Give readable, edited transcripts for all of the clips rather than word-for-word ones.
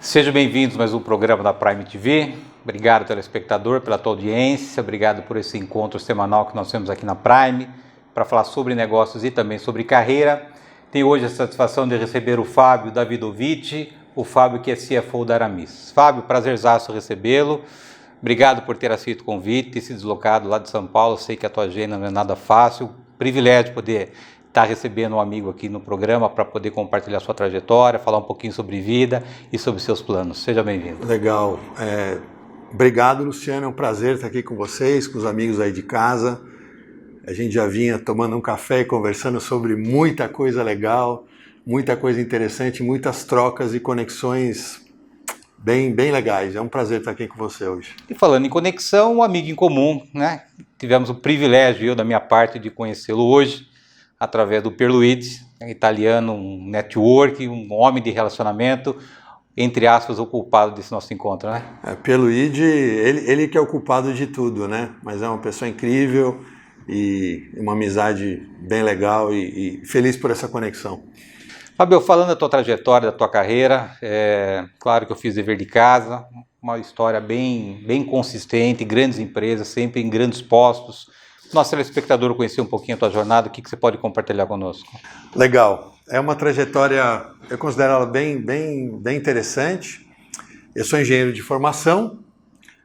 Sejam bem-vindos a mais um programa da Prime TV. Obrigado, telespectador, pela tua audiência. Obrigado por esse encontro semanal que nós temos aqui na Prime para falar sobre negócios e também sobre carreira. Tenho hoje a satisfação de receber o Fábio Davidovich, o Fábio que é CFO da Aramis. Fábio, prazerzaço recebê-lo. Obrigado por ter aceito o convite, ter se deslocado lá de São Paulo. Sei que a tua agenda não é nada fácil. Privilégio poder estar recebendo um amigo aqui no programa para poder compartilhar sua trajetória, falar um pouquinho sobre vida e sobre seus planos. Seja bem-vindo. Legal. Obrigado, Luciano. É um prazer estar aqui com vocês, com os amigos aí de casa. A gente já vinha tomando um café e conversando sobre muita coisa legal, muita coisa interessante, muitas trocas e conexões bem legais. É um prazer estar aqui com você hoje. E falando em conexão, um amigo em comum, né? Tivemos o privilégio, eu da minha parte, de conhecê-lo hoje, através do Pierluigi, italiano, um network, um homem de relacionamento, entre aspas, o culpado desse nosso encontro, né? Pierluigi, ele que é o culpado de tudo, né? Mas é uma pessoa incrível e uma amizade bem legal e feliz por essa conexão. Fábio, falando da tua trajetória, da tua carreira, claro que eu fiz dever de casa, uma história bem consistente, grandes empresas, sempre em grandes postos. Nosso telespectador conhecer um pouquinho a tua jornada, o que você pode compartilhar conosco? Legal. É uma trajetória, eu considero ela bem interessante. Eu sou engenheiro de formação,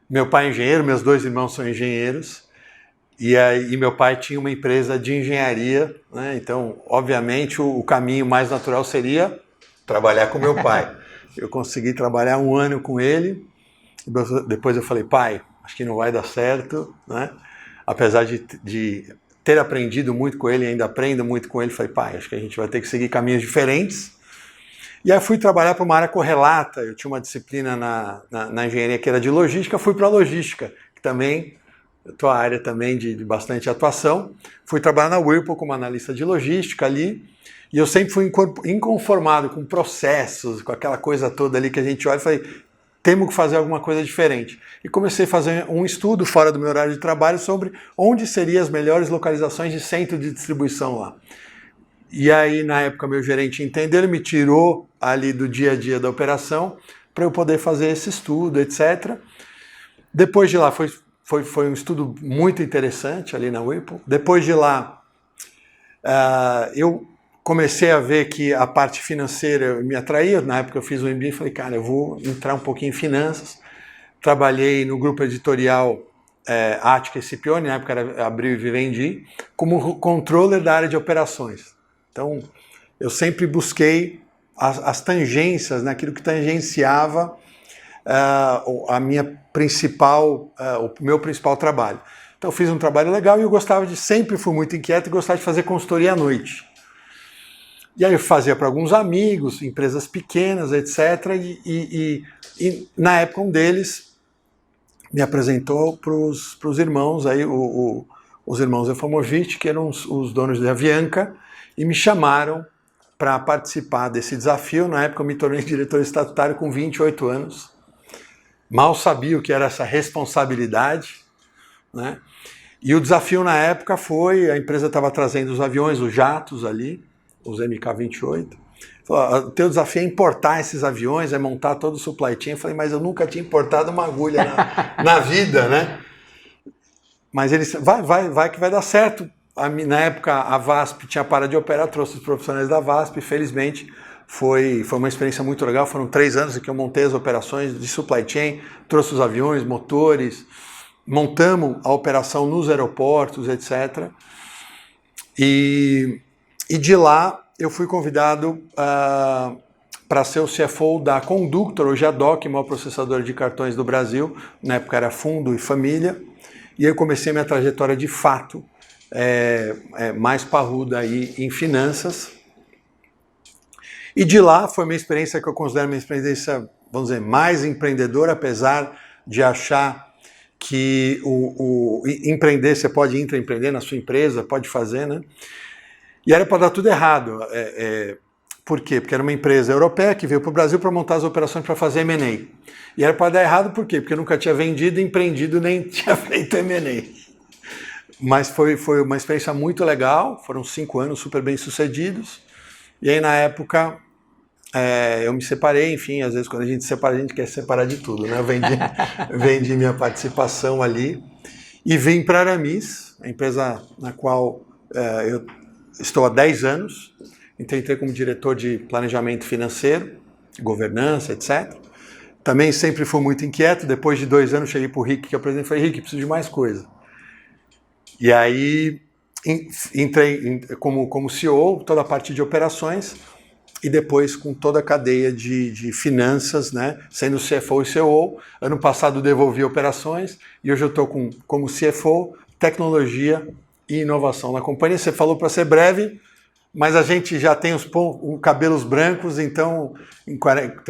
meu pai é engenheiro, meus dois irmãos são engenheiros, e meu pai tinha uma empresa de engenharia, né? Então, obviamente, o caminho mais natural seria trabalhar com meu pai. Eu consegui trabalhar 1 ano com ele, depois eu falei, pai, acho que não vai dar certo, né? Apesar de ter aprendido muito com ele, ainda aprendo muito com ele, falei, pai, acho que a gente vai ter que seguir caminhos diferentes. E aí fui trabalhar para uma área correlata, eu tinha uma disciplina na engenharia que era de logística, fui para logística, que também, a tua área também de bastante atuação. Fui trabalhar na Whirlpool como analista de logística ali, e eu sempre fui inconformado com processos, com aquela coisa toda ali que a gente olha e falei, temos que fazer alguma coisa diferente. E comecei a fazer um estudo fora do meu horário de trabalho sobre onde seriam as melhores localizações de centro de distribuição lá. E aí, na época, meu gerente entendeu, ele me tirou ali do dia a dia da operação para eu poder fazer esse estudo, etc. Depois de lá, foi um estudo muito interessante ali na Whirlpool. Depois de lá, eu comecei a ver que a parte financeira me atraía. Na época eu fiz o MBA e falei, cara, eu vou entrar um pouquinho em finanças. Trabalhei no grupo editorial Attica e Scipione, na época era Abril e Vivendi, como controller da área de operações. Então, eu sempre busquei as tangências, naquilo que tangenciava o meu principal trabalho. Então, eu fiz um trabalho legal e eu sempre fui muito inquieto e gostava de fazer consultoria à noite. E aí eu fazia para alguns amigos, empresas pequenas, etc. E na época um deles me apresentou para os irmãos, aí, os irmãos Efomovich, que eram os donos da Avianca, e me chamaram para participar desse desafio. Na época eu me tornei diretor estatutário com 28 anos. Mal sabia o que era essa responsabilidade, né? E o desafio na época foi, a empresa estava trazendo os aviões, os jatos ali, os MK-28. O teu desafio é importar esses aviões, é montar todo o supply chain. Eu falei, mas eu nunca tinha importado uma agulha na vida, né? Mas eles, vai que vai dar certo. Na época a VASP tinha parado de operar, trouxe os profissionais da VASP, felizmente foi uma experiência muito legal. Foram 3 anos em que eu montei as operações de supply chain, trouxe os aviões, motores, montamos a operação nos aeroportos, etc. E de lá eu fui convidado para ser o CFO da Conductor, hoje a DOC, maior processadora de cartões do Brasil. Na época era Fundo e Família. E aí eu comecei minha trajetória de fato mais parruda aí em finanças. E de lá foi minha experiência que eu considero minha experiência, vamos dizer, mais empreendedora, apesar de achar que empreender, você pode intraempreender na sua empresa, pode fazer, né? E era para dar tudo errado. Por quê? Porque era uma empresa europeia que veio para o Brasil para montar as operações para fazer M&A. E era para dar errado por quê? Porque eu nunca tinha vendido, empreendido, nem tinha feito M&A. Mas foi uma experiência muito legal, foram 5 anos super bem sucedidos. E aí na época eu me separei, enfim, às vezes quando a gente se separa, a gente quer se separar de tudo, né? Eu vendi minha participação ali e vim para a Aramis, a empresa na qual eu estou há 10 anos. Então entrei como diretor de planejamento financeiro, governança, etc. Também sempre fui muito inquieto. Depois de 2 anos cheguei para o Rick, que é o presidente, e falei: Rick, preciso de mais coisa. E aí entrei como CEO, toda a parte de operações, e depois com toda a cadeia de finanças, né, sendo CFO e COO. Ano passado devolvi operações e hoje eu estou como CFO, tecnologia e inovação na companhia. Você falou para ser breve, mas a gente já tem os cabelos brancos, então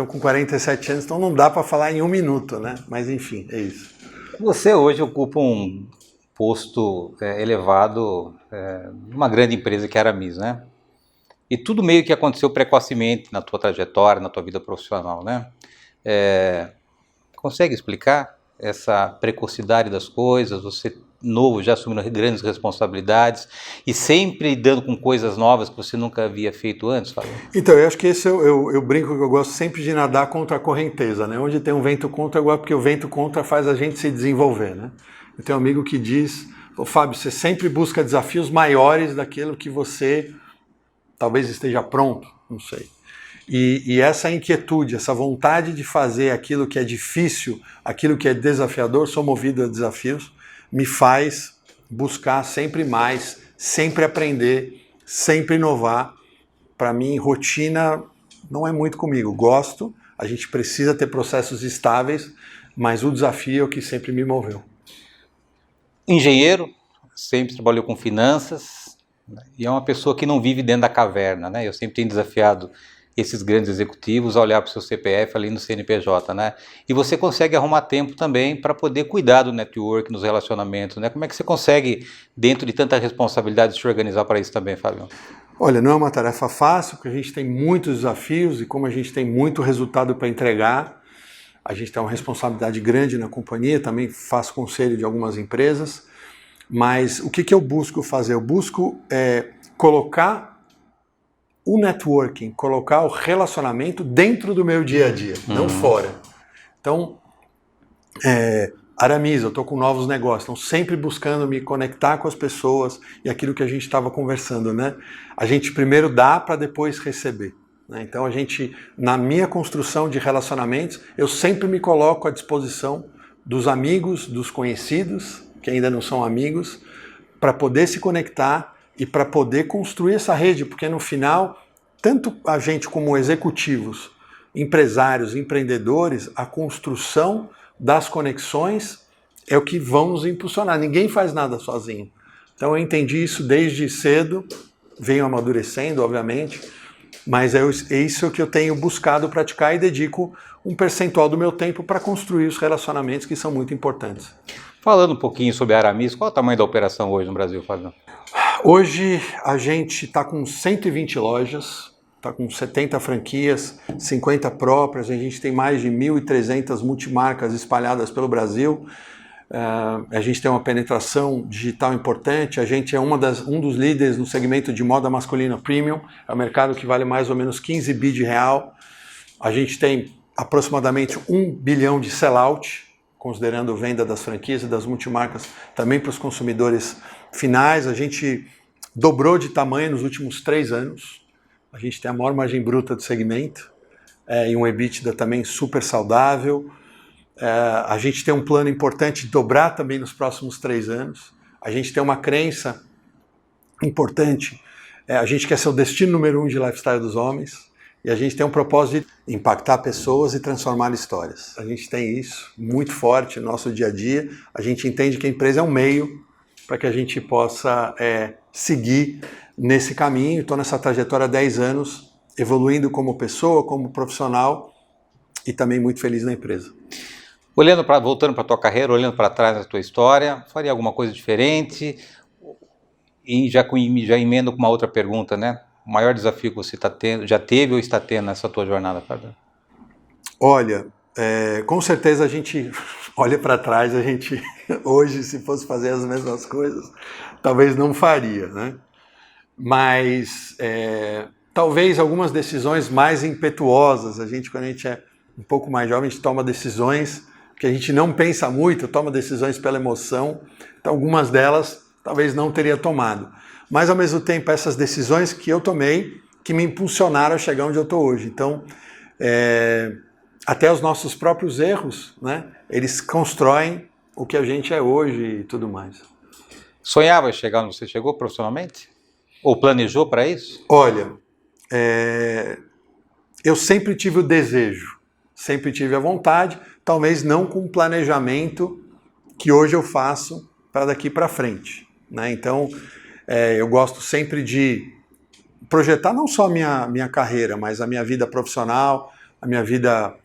com 47 anos, então não dá para falar em 1 minuto, né? Mas enfim, é isso. Você hoje ocupa um posto elevado numa grande empresa que é a Aramis, né? E tudo meio que aconteceu precocemente na tua trajetória, na tua vida profissional, né? Consegue explicar essa precocidade das coisas? Você novo, já assumindo grandes responsabilidades e sempre lidando com coisas novas que você nunca havia feito antes, Fábio? Então, eu acho que esse eu brinco que eu gosto sempre de nadar contra a correnteza, né? Onde tem um vento contra, eu gosto porque o vento contra faz a gente se desenvolver, né? Eu tenho um amigo que diz: Fábio, você sempre busca desafios maiores daquilo que você talvez esteja pronto, não sei. E essa inquietude, essa vontade de fazer aquilo que é difícil, aquilo que é desafiador, sou movido a desafios, me faz buscar sempre mais, sempre aprender, sempre inovar. Para mim, rotina não é muito comigo. Gosto, a gente precisa ter processos estáveis, mas o desafio é o que sempre me moveu. Engenheiro, sempre trabalhou com finanças, né? E é uma pessoa que não vive dentro da caverna, né? Eu sempre tenho desafiado esses grandes executivos a olhar para o seu CPF ali no CNPJ, né? E você consegue arrumar tempo também para poder cuidar do network, nos relacionamentos, né? Como é que você consegue, dentro de tanta responsabilidade, se organizar para isso também, Fábio? Olha, não é uma tarefa fácil, porque a gente tem muitos desafios e como a gente tem muito resultado para entregar, a gente tem uma responsabilidade grande na companhia, também faço conselho de algumas empresas, mas o que eu busco fazer? Eu busco colocar o networking, colocar o relacionamento dentro do meu dia a dia, não fora. Então, Aramis, eu estou com novos negócios, então sempre buscando me conectar com as pessoas e aquilo que a gente estava conversando, né? A gente primeiro dá para depois receber, né? Então a gente, na minha construção de relacionamentos, eu sempre me coloco à disposição dos amigos, dos conhecidos, que ainda não são amigos, para poder se conectar e para poder construir essa rede, porque no final, tanto a gente como executivos, empresários, empreendedores, a construção das conexões é o que vão nos impulsionar. Ninguém faz nada sozinho. Então eu entendi isso desde cedo, venho amadurecendo, obviamente, mas é isso que eu tenho buscado praticar e dedico um percentual do meu tempo para construir os relacionamentos que são muito importantes. Falando um pouquinho sobre a Aramis, qual é o tamanho da operação hoje no Brasil, Fábio? Hoje a gente está com 120 lojas, está com 70 franquias, 50 próprias, a gente tem mais de 1.300 multimarcas espalhadas pelo Brasil, a gente tem uma penetração digital importante, a gente é um dos líderes no segmento de moda masculina premium, é um mercado que vale mais ou menos 15 bi de real, a gente tem aproximadamente 1 bilhão de sellout, considerando venda das franquias e das multimarcas também para os consumidores finais. A gente dobrou de tamanho nos últimos 3 anos. A gente tem a maior margem bruta do segmento e um EBITDA também super saudável. A gente tem um plano importante de dobrar também nos próximos 3 anos. A gente tem uma crença importante. A gente quer ser o destino número 1 de lifestyle dos homens. E a gente tem um propósito de impactar pessoas e transformar histórias. A gente tem isso muito forte no nosso dia a dia. A gente entende que a empresa é um meio para que a gente possa seguir nesse caminho. Estou nessa trajetória há 10 anos, evoluindo como pessoa, como profissional e também muito feliz na empresa. Voltando para a tua carreira, olhando para trás na tua história, faria alguma coisa diferente? E já emendo com uma outra pergunta, né? O maior desafio que você já teve ou está tendo nessa tua jornada, Fábio? Olha, com certeza a gente olha para trás, a gente hoje, se fosse fazer as mesmas coisas, talvez não faria, né? Mas talvez algumas decisões mais impetuosas. Quando a gente é um pouco mais jovem, a gente toma decisões que a gente não pensa muito, toma decisões pela emoção. Então, algumas delas talvez não teria tomado. Mas, ao mesmo tempo, essas decisões que eu tomei, que me impulsionaram a chegar onde eu estou hoje. Então, até os nossos próprios erros, né, eles constroem o que a gente é hoje e tudo mais. Sonhava chegar onde você chegou profissionalmente? Ou planejou para isso? Olha, eu sempre tive o desejo, sempre tive a vontade, talvez não com o planejamento que hoje eu faço para daqui para frente, né? Então, eu gosto sempre de projetar não só a minha carreira, mas a minha vida profissional, a minha vida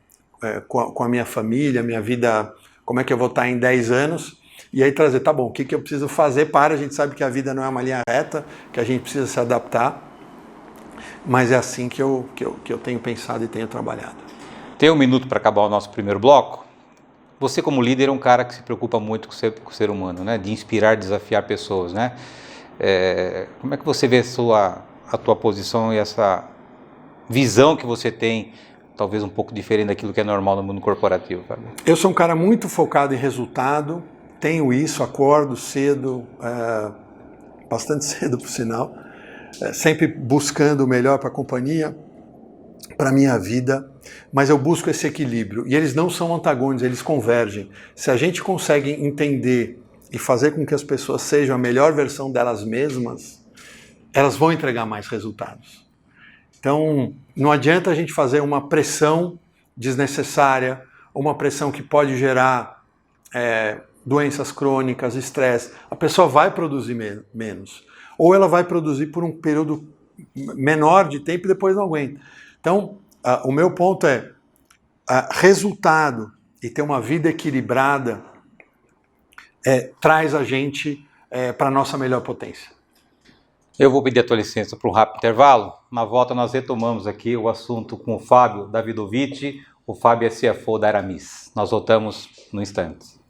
com a minha família, a minha vida, como é que eu vou estar em 10 anos, e aí trazer, tá bom, o que eu preciso fazer a gente sabe que a vida não é uma linha reta, que a gente precisa se adaptar, mas é assim que eu tenho pensado e tenho trabalhado. Tem um minuto para acabar o nosso primeiro bloco. Você, como líder, é um cara que se preocupa muito com o ser humano, né? De inspirar, desafiar pessoas, né? Como é que você vê a tua posição e essa visão que você tem, talvez um pouco diferente daquilo que é normal no mundo corporativo, Fábio? Eu sou um cara muito focado em resultado, tenho isso, acordo cedo, bastante cedo por sinal, sempre buscando o melhor para a companhia, para a minha vida, mas eu busco esse equilíbrio. E eles não são antagônicos, eles convergem. Se a gente consegue entender e fazer com que as pessoas sejam a melhor versão delas mesmas, elas vão entregar mais resultados. Então, não adianta a gente fazer uma pressão desnecessária, uma pressão que pode gerar doenças crônicas, estresse. A pessoa vai produzir menos. Ou ela vai produzir por um período menor de tempo e depois não aguenta. Então, o meu ponto é resultado e ter uma vida equilibrada traz a gente para a nossa melhor potência. Eu vou pedir a tua licença para um rápido intervalo. Na volta nós retomamos aqui o assunto com o Fábio Davidovich. O Fábio é CFO da Aramis. Nós voltamos no instante.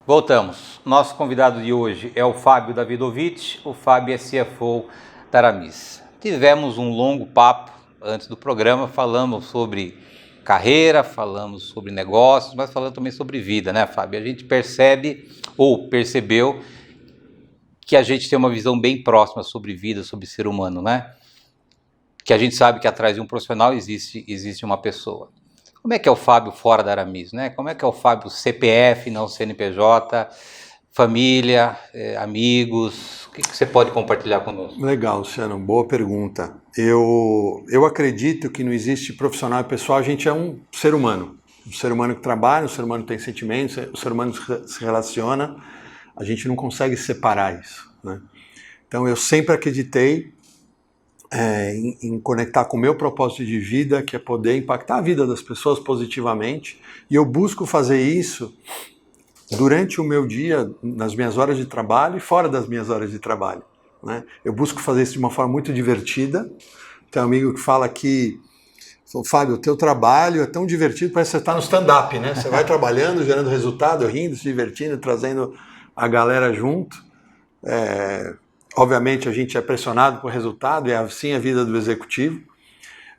Voltamos. Nosso convidado de hoje é o Fábio Davidovich. O Fábio é CFO da Aramis. Tivemos um longo papo antes do programa, falamos sobre carreira, falamos sobre negócios, mas falando também sobre vida, né, Fábio? A gente percebe, ou percebeu, que a gente tem uma visão bem próxima sobre vida, sobre ser humano, né? Que a gente sabe que atrás de um profissional existe uma pessoa. Como é que é o Fábio fora da Aramis, né? Como é que é o Fábio CPF, não CNPJ, família, amigos? O que você pode compartilhar conosco? Legal, Luciano, boa pergunta. Eu acredito que não existe profissional e pessoal, a gente é um ser humano. Um ser humano que trabalha, um ser humano que tem sentimentos, um ser humano que se relaciona. A gente não consegue separar isso, né? Então eu sempre acreditei em conectar com o meu propósito de vida, que é poder impactar a vida das pessoas positivamente, e eu busco fazer isso durante o meu dia, nas minhas horas de trabalho e fora das minhas horas de trabalho, né? Eu busco fazer isso de uma forma muito divertida. Tem um amigo que fala que, Fábio, o teu trabalho é tão divertido, parece que você está no stand-up, né? Você vai trabalhando, gerando resultado, rindo, se divertindo, trazendo a galera junto. Obviamente a gente é pressionado por resultado, é assim a vida do executivo,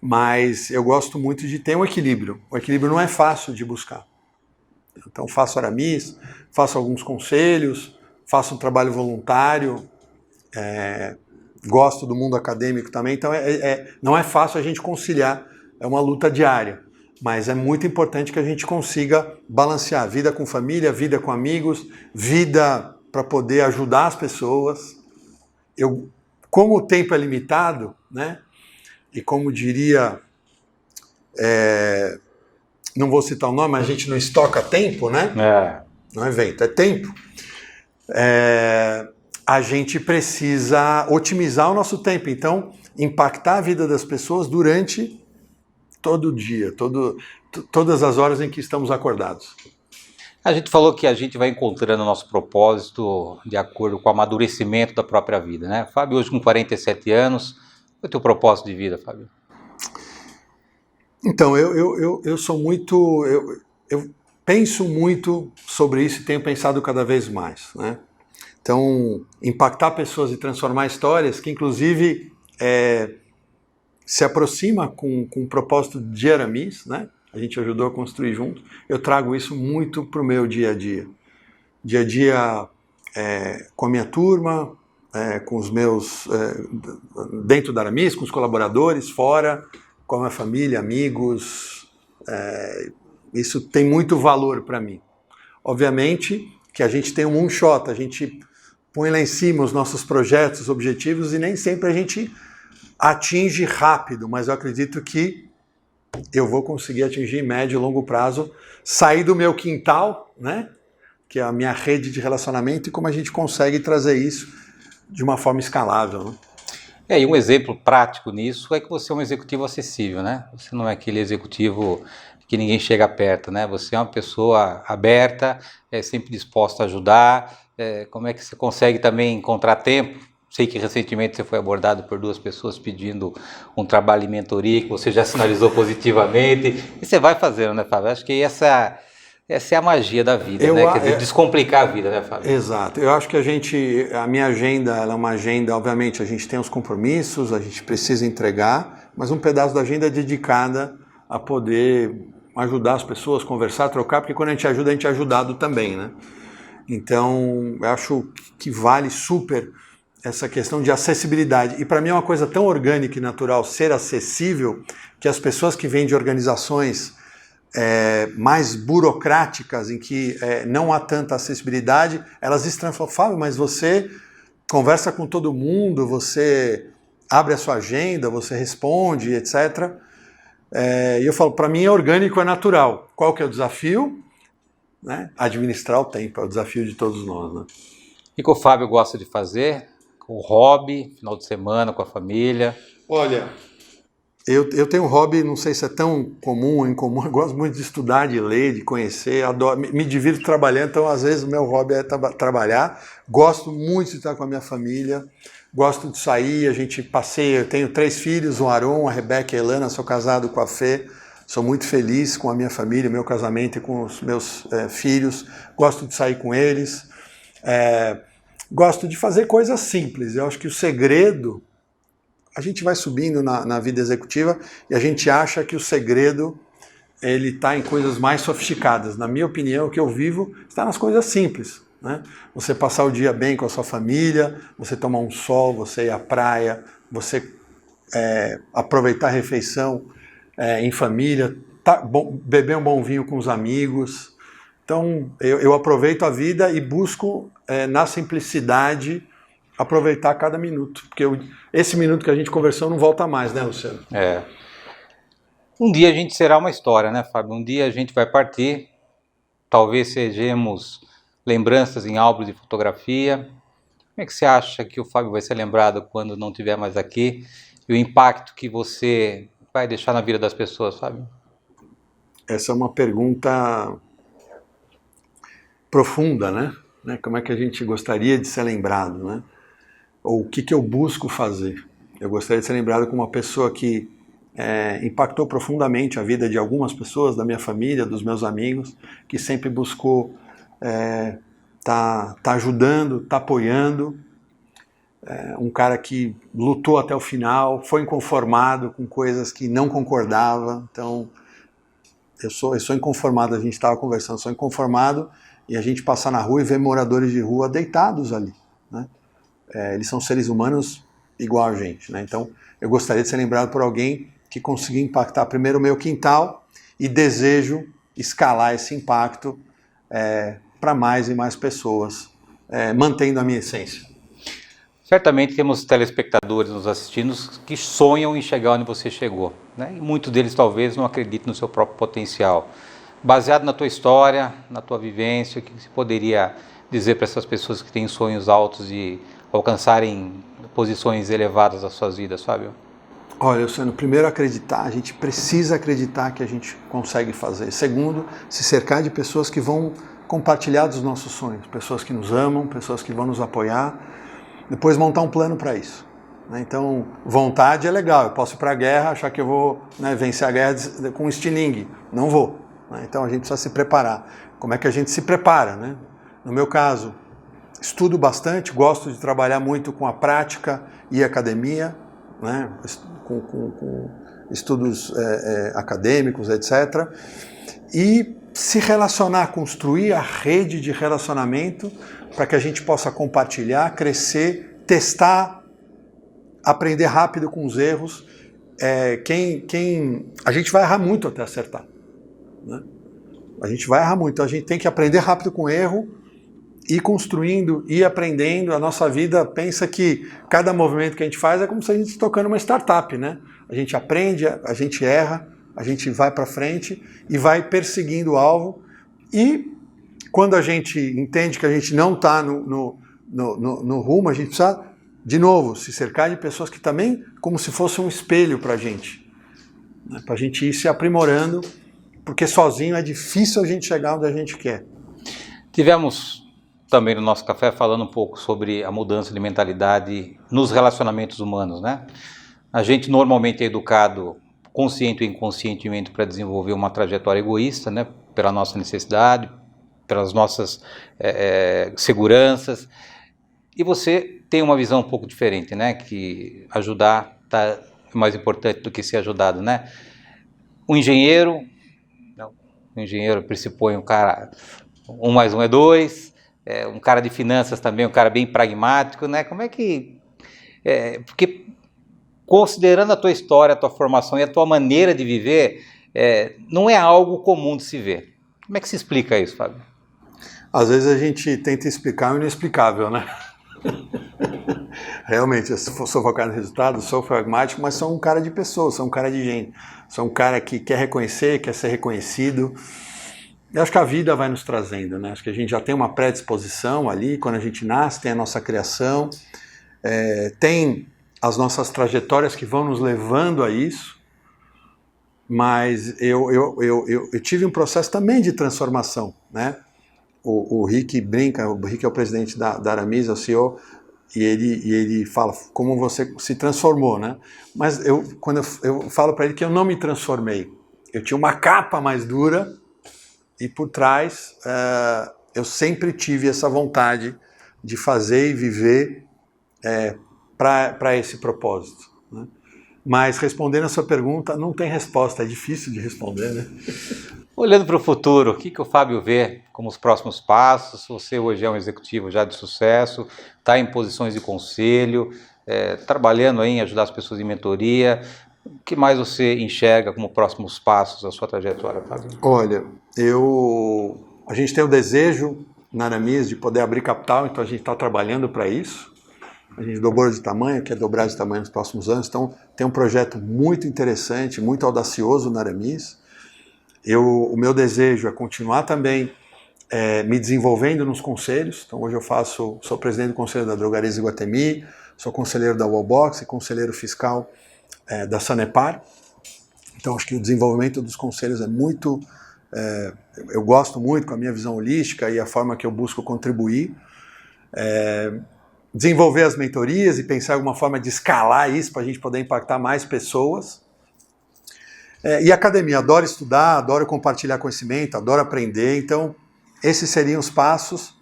mas eu gosto muito de ter um equilíbrio. O equilíbrio não é fácil de buscar. Então faço Aramis, faço alguns conselhos, faço um trabalho voluntário, gosto do mundo acadêmico também, então não é fácil a gente conciliar, é uma luta diária, mas é muito importante que a gente consiga balancear vida com família, vida com amigos, vida para poder ajudar as pessoas. Como o tempo é limitado, né? E como diria, não vou citar o nome, mas a gente não estoca tempo, né? Não é evento, é tempo. A gente precisa otimizar o nosso tempo, então impactar a vida das pessoas durante todo o dia, todas as horas em que estamos acordados. A gente falou que a gente vai encontrando o nosso propósito de acordo com o amadurecimento da própria vida, né? Fábio, hoje com 47 anos, qual é o teu propósito de vida, Fábio? Então, eu sou muito... Eu penso muito sobre isso e tenho pensado cada vez mais, né? Então, impactar pessoas e transformar histórias, que inclusive se aproxima com o propósito de Aramis, né? A gente ajudou a construir junto. Eu trago isso muito para o meu dia a dia. Dia a dia com a minha turma, com os meus... dentro da Aramis, com os colaboradores, fora, com a minha família, amigos. Isso tem muito valor para mim. Obviamente que a gente tem um moonshot, a gente põe lá em cima os nossos projetos, os objetivos, e nem sempre a gente atinge rápido, mas eu acredito que eu vou conseguir atingir em médio e longo prazo, sair do meu quintal, né, que é a minha rede de relacionamento, e como a gente consegue trazer isso de uma forma escalável, né? E um exemplo prático nisso é que você é um executivo acessível, né? Você não é aquele executivo que ninguém chega perto, né? Você é uma pessoa aberta, sempre disposta a ajudar. Como é que você consegue também encontrar tempo? Sei que recentemente você foi abordado por 2 pessoas pedindo um trabalho de mentoria, que você já sinalizou positivamente. E você vai fazendo, né, Fábio? Acho que essa é a magia da vida, né? Quer dizer, descomplicar a vida, né, Fábio? Exato. Eu acho que a minha agenda, ela é uma agenda, obviamente, a gente tem os compromissos, a gente precisa entregar, mas um pedaço da agenda é dedicada a poder ajudar as pessoas, conversar, trocar, porque quando a gente ajuda, a gente é ajudado também, né? Então, eu acho que vale super essa questão de acessibilidade. E para mim é uma coisa tão orgânica e natural ser acessível, que as pessoas que vêm de organizações mais burocráticas, em que não há tanta acessibilidade, elas estranham, falam, Fábio, mas você conversa com todo mundo, você abre a sua agenda, você responde, etc. E eu falo, para mim é orgânico, é natural. Qual que é o desafio? Né? Administrar o tempo, é o desafio de todos nós, né? O que o Fábio gosta de fazer? Com o hobby, final de semana, com a família? Olha, eu tenho um hobby, não sei se é tão comum ou incomum, eu gosto muito de estudar, de ler, de conhecer, adoro, me divirto trabalhando, então às vezes o meu hobby é trabalhar. Gosto muito de estar com a minha família, gosto de sair, a gente passeia, eu tenho 3 filhos, o Aron, a Rebeca e a Elana, sou casado com a Fê, sou muito feliz com a minha família, meu casamento e com os meus filhos, gosto de sair com eles, gosto de fazer coisas simples. Eu acho que o segredo, a gente vai subindo na vida executiva e a gente acha que o segredo ele está em coisas mais sofisticadas. Na minha opinião, o que eu vivo está nas coisas simples, né? Você passar o dia bem com a sua família, você tomar um sol, você ir à praia, você aproveitar a refeição em família, beber um bom vinho com os amigos. Então, eu aproveito a vida e busco, na simplicidade, aproveitar cada minuto. Porque esse minuto que a gente conversou não volta mais, né, Luciano? Um dia a gente será uma história, né, Fábio? Um dia a gente vai partir, talvez sejamos lembranças em álbuns de fotografia. Como é que você acha que o Fábio vai ser lembrado quando não estiver mais aqui? E o impacto que você vai deixar na vida das pessoas, Fábio? Essa é uma pergunta profunda, né? Como é que a gente gostaria de ser lembrado, né? Ou o que eu busco fazer? Eu gostaria de ser lembrado como uma pessoa que impactou profundamente a vida de algumas pessoas, da minha família, dos meus amigos, que sempre buscou tá ajudando, tá apoiando. Um cara que lutou até o final, foi inconformado com coisas que não concordava. Então, eu sou inconformado, a gente estava conversando, sou inconformado e a gente passar na rua e ver moradores de rua deitados ali, né? Eles são seres humanos igual a gente, né? Então, eu gostaria de ser lembrado por alguém que conseguiu impactar primeiro o meu quintal e desejo escalar esse impacto para mais e mais pessoas mantendo a minha essência. Certamente temos telespectadores nos assistindo que sonham em chegar onde você chegou, né? E muitos deles talvez não acreditem no seu próprio potencial. Baseado na tua história, na tua vivência, o que você poderia dizer para essas pessoas que têm sonhos altos de alcançarem posições elevadas nas suas vidas, Fábio? Olha, Luciano, primeiro acreditar, a gente precisa acreditar que a gente consegue fazer. Segundo, se cercar de pessoas que vão compartilhar dos nossos sonhos, pessoas que nos amam, pessoas que vão nos apoiar. Depois montar um plano para isso. Então, vontade é legal, eu posso ir para a guerra, achar que eu vou vencer a guerra com um estilingue. Não vou. Então a gente precisa se preparar. Como é que a gente se prepara? Né? No meu caso, estudo bastante, gosto de trabalhar muito com a prática e academia, né? com estudos acadêmicos, etc. E se relacionar, construir a rede de relacionamento para que a gente possa compartilhar, crescer, testar, aprender rápido com os erros. A gente vai errar muito até acertar. Né? A gente vai errar muito, então a gente tem que aprender rápido com o erro, ir construindo, ir aprendendo. A nossa vida, pensa que cada movimento que a gente faz é como se a gente estivesse tocando uma startup, né? A gente aprende, a gente erra, a gente vai para frente e vai perseguindo o alvo. E quando a gente entende que a gente não está no rumo, a gente precisa, de novo, se cercar de pessoas que também, como se fosse um espelho para a gente. Né? Para a gente ir se aprimorando, porque sozinho é difícil a gente chegar onde a gente quer. Tivemos também no nosso café falando um pouco sobre a mudança de mentalidade nos relacionamentos humanos, né? A gente normalmente é educado consciente ou inconscientemente para desenvolver uma trajetória egoísta, né? Pela nossa necessidade, pelas nossas seguranças. E você tem uma visão um pouco diferente, né? Que ajudar é mais importante do que ser ajudado, né? O engenheiro pressupõe um cara, 1 mais 1 é 2, um cara de finanças também, um cara bem pragmático, né? Como é que... porque considerando a tua história, a tua formação e a tua maneira de viver, não é algo comum de se ver. Como é que se explica isso, Fábio? Às vezes a gente tenta explicar o inexplicável, né? Realmente, eu sou focado no resultado, sou pragmático, mas sou um cara de pessoas, sou um cara de gente. Sou um cara que quer reconhecer, quer ser reconhecido. Eu acho que a vida vai nos trazendo, né? Acho que a gente já tem uma predisposição ali, quando a gente nasce, tem a nossa criação, tem as nossas trajetórias que vão nos levando a isso, mas eu tive um processo também de transformação, né? O Rick brinca, o Rick é o presidente da Aramis, é o CEO, e ele fala como você se transformou, né? Mas quando eu falo para ele que eu não me transformei, eu tinha uma capa mais dura e por trás eu sempre tive essa vontade de fazer e viver para esse propósito, né? Mas respondendo a sua pergunta, não tem resposta, é difícil de responder, né? Olhando para o futuro, o que o Fábio vê como os próximos passos? Você hoje é um executivo já de sucesso, está em posições de conselho, trabalhando aí em ajudar as pessoas em mentoria. O que mais você enxerga como próximos passos da sua trajetória, Fábio? Olha, a gente tem o desejo na Aramis de poder abrir capital, então a gente está trabalhando para isso. A gente dobrou de tamanho, quer dobrar de tamanho nos próximos anos, então tem um projeto muito interessante, muito audacioso na Aramis. O meu desejo é continuar também me desenvolvendo nos conselhos. Então hoje sou presidente do conselho da Drogarias Iguatemi, sou conselheiro da Wallbox e conselheiro fiscal da Sanepar. Então acho que o desenvolvimento dos conselhos é muito... eu gosto muito com a minha visão holística e a forma que eu busco contribuir. Desenvolver as mentorias e pensar em alguma forma de escalar isso para a gente poder impactar mais pessoas. E academia, adoro estudar, adoro compartilhar conhecimento, adoro aprender, então esses seriam os passos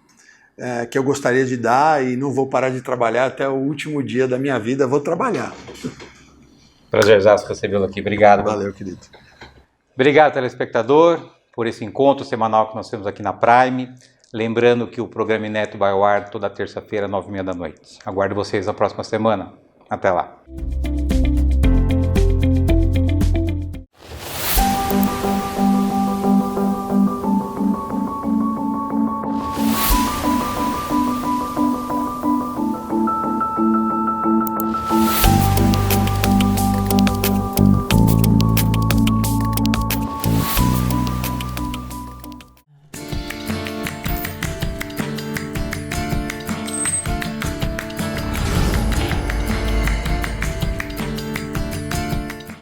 que eu gostaria de dar e não vou parar de trabalhar até o último dia da minha vida, vou trabalhar. Prazerzaço recebê-lo aqui, obrigado. Valeu, querido. Obrigado, telespectador, por esse encontro semanal que nós temos aqui na Prime. Lembrando que o programa Ineto vai ao ar toda terça-feira, 9h30 da noite. Aguardo vocês na próxima semana. Até lá.